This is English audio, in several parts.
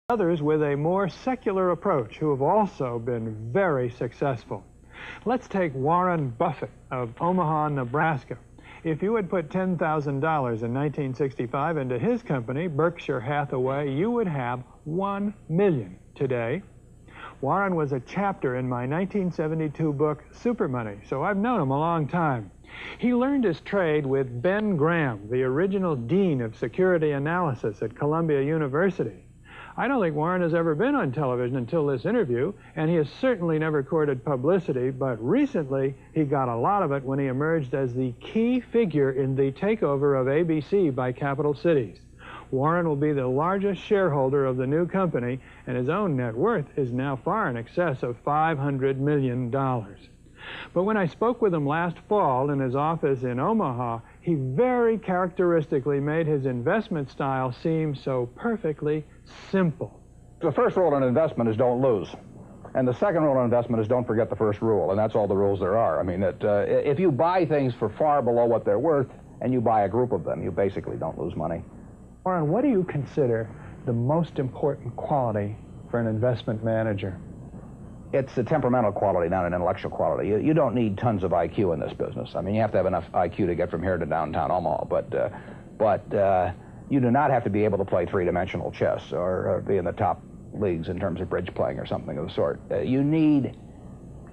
Others with a more secular approach who have also been very successful. Let's take Warren Buffett of Omaha, Nebraska. If you had put $10,000 in 1965 into his company, Berkshire Hathaway, you would have $1 million today. Warren was a chapter in my 1972 book, Super Money, so I've known him a long time. He learned his trade with Ben Graham, the original dean of security analysis at Columbia University. I don't think Warren has ever been on television until this interview, and he has certainly never courted publicity, but recently he got a lot of it when he emerged as the key figure in the takeover of ABC by Capital Cities. Warren will be the largest shareholder of the new company, and his own net worth is now far in excess of $500 million. But when I spoke with him last fall in his office in Omaha, he very characteristically made his investment style seem so perfectly simple. The first rule in investment is don't lose. And the second rule in investment is don't forget the first rule, and that's all the rules there are. I mean, if you buy things for far below what they're worth and you buy a group of them, you basically don't lose money. Warren, what do you consider the most important quality for an investment manager? It's a temperamental quality, not an intellectual quality. You don't need tons of IQ in this business. I mean, you have to have enough IQ to get from here to downtown Omaha, but you do not have to be able to play three-dimensional chess or be in the top leagues in terms of bridge playing or something of the sort. You need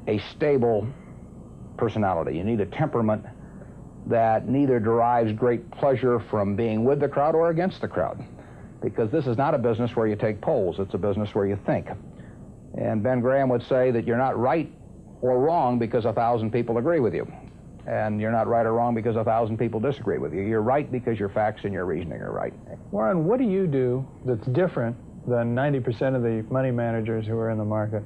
a stable personality. You need a temperament that neither derives great pleasure from being with the crowd or against the crowd, because this is not a business where you take polls. It's a business where you think. And Ben Graham would say that you're not right or wrong because 1,000 people agree with you. And you're not right or wrong because 1,000 people disagree with you. You're right because your facts and your reasoning are right. Warren, what do you do that's different than 90% of the money managers who are in the market?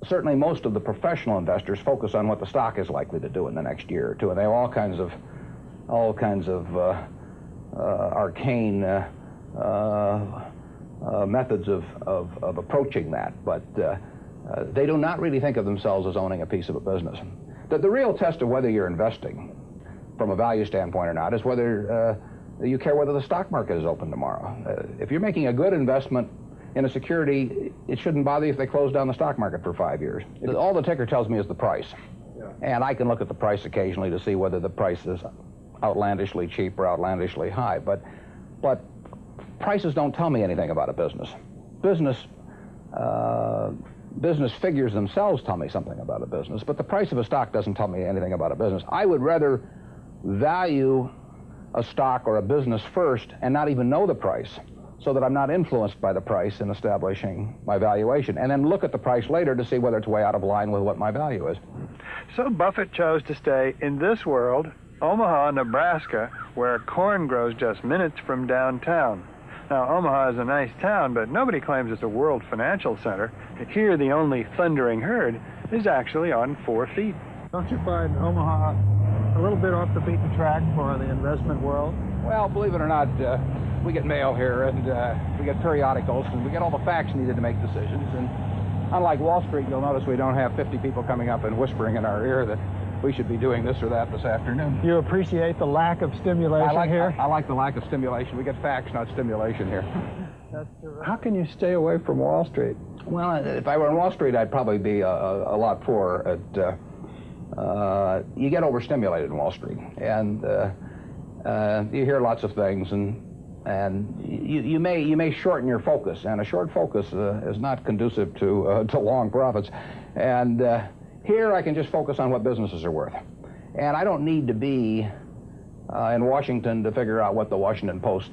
Certainly most of the professional investors focus on what the stock is likely to do in the next year or two, and they have all kinds of arcane methods of approaching that, but they do not really think of themselves as owning a piece of a business. The real test of whether you're investing from a value standpoint or not is whether you care whether the stock market is open tomorrow. If you're making a good investment in a security, it shouldn't bother you if they close down the stock market for 5 years. All the ticker tells me is the price. Yeah. And I can look at the price occasionally to see whether the price is outlandishly cheap or outlandishly high, but prices don't tell me anything about a business. Business figures themselves tell me something about a business, but the price of a stock doesn't tell me anything about a business. I would rather value a stock or a business first and not even know the price, so that I'm not influenced by the price in establishing my valuation, and then look at the price later to see whether it's way out of line with what my value is. So Buffett chose to stay in this world, Omaha, Nebraska, where corn grows just minutes from downtown. Now, Omaha is a nice town, but nobody claims it's a world financial center. Here, the only thundering herd is actually on 4 feet. Don't you find Omaha a little bit off the beaten track for the investment world? Well, believe it or not, we get mail here, and we get periodicals, and we get all the facts needed to make decisions. And unlike Wall Street, you'll notice we don't have 50 people coming up and whispering in our ear that we should be doing this or that this afternoon. You appreciate the lack of stimulation here? I like the lack of stimulation. We get facts, not stimulation here. That's true. How can you stay away from Wall Street? Well, if I were on Wall Street, I'd probably be a lot poorer. You get overstimulated in Wall Street, and you hear lots of things, and you may shorten your focus, and a short focus is not conducive to long profits. And here I can just focus on what businesses are worth, and I don't need to be in Washington to figure out what the Washington Post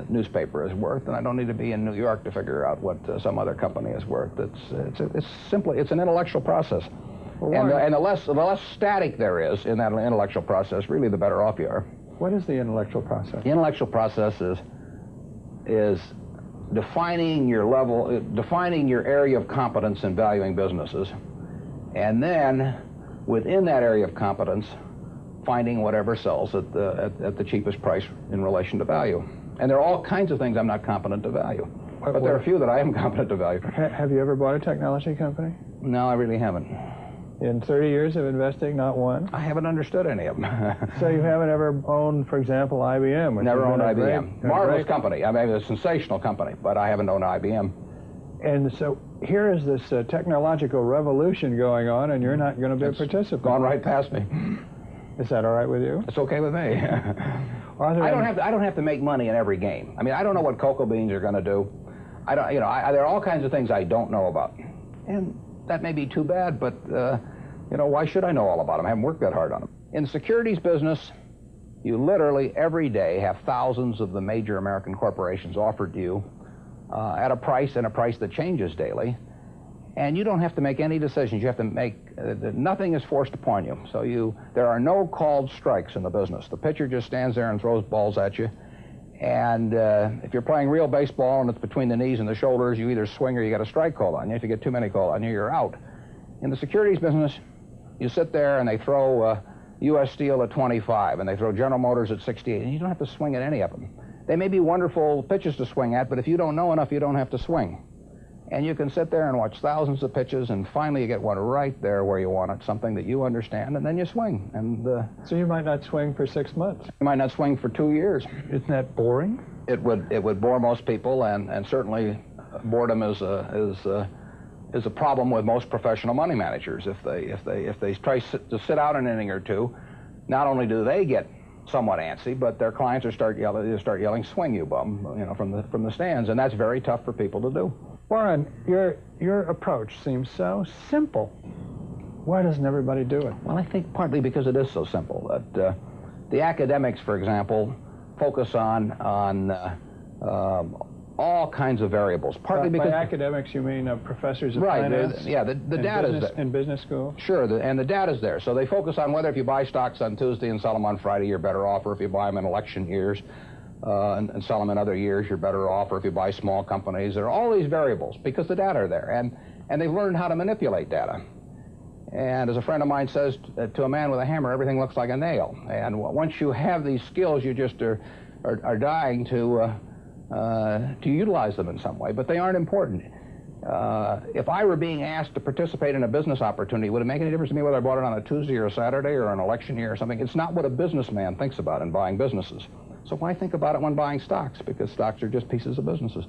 newspaper is worth, and I don't need to be in New York to figure out what some other company is worth. It's an intellectual process. Well, and the less static there is in that intellectual process, really the better off you are. What is the intellectual process? The intellectual process is defining your area of competence in valuing businesses, and then within that area of competence, finding whatever sells at the cheapest price in relation to value. And there are all kinds of things I'm not competent to value, but there are a few that I am competent to value. Have you ever bought a technology company? No, I really haven't. In 30 years of investing, not one? I haven't understood any of them. So you haven't ever owned, for example, IBM? Which Never owned IBM. Marvelous great company. I mean, a sensational company, but I haven't owned IBM. And so here is this technological revolution going on, and you're not going to be a participant. Gone right past me. Is that all right with you? It's okay with me. I don't have to make money in every game. I mean, I don't know what cocoa beans are going to do. I don't, you know, there are all kinds of things I don't know about, and that may be too bad. But you know, why should I know all about them? I haven't worked that hard on them. In the securities business, you literally every day have thousands of the major American corporations offered to you at a price that changes daily. And you don't have to make any decisions. You have to make, nothing is forced upon you. So there are no called strikes in the business. The pitcher just stands there and throws balls at you. And if you're playing real baseball and it's between the knees and the shoulders, you either swing or you got a strike called on you. If you get too many called on you, you're out. In the securities business, you sit there and they throw U.S. Steel at 25 and they throw General Motors at 68, and you don't have to swing at any of them. They may be wonderful pitches to swing at, but if you don't know enough, you don't have to swing. And you can sit there and watch thousands of pitches, and finally you get one right there where you want it, something that you understand, and then you swing. And so you might not swing for 6 months. You might not swing for 2 years. Isn't that boring? It would bore most people, and certainly boredom is a problem with most professional money managers. If they try to sit out an inning or two, not only do they get somewhat antsy, but their clients start yelling, "Swing, you bum!" You know, from the stands, and that's very tough for people to do. Warren, your approach seems so simple. Why doesn't everybody do it? Well, I think partly because it is so simple. That the academics, for example, focus on all kinds of variables. Partly because by academics you mean professors of right, finance? Yeah, the data's there. In business school? Sure, and the data's there. So they focus on whether if you buy stocks on Tuesday and sell them on Friday, you're better off, or if you buy them in election years and sell them in other years, you're better off, or if you buy small companies. There are all these variables because the data are there, and they've learned how to manipulate data. And as a friend of mine says, to a man with a hammer, everything looks like a nail. And once you have these skills, you just are dying to utilize them in some way, but they aren't important. If I were being asked to participate in a business opportunity, would it make any difference to me whether I bought it on a Tuesday or a Saturday or an election year or something? It's not what a businessman thinks about in buying businesses. So why think about it when buying stocks? Because stocks are just pieces of businesses.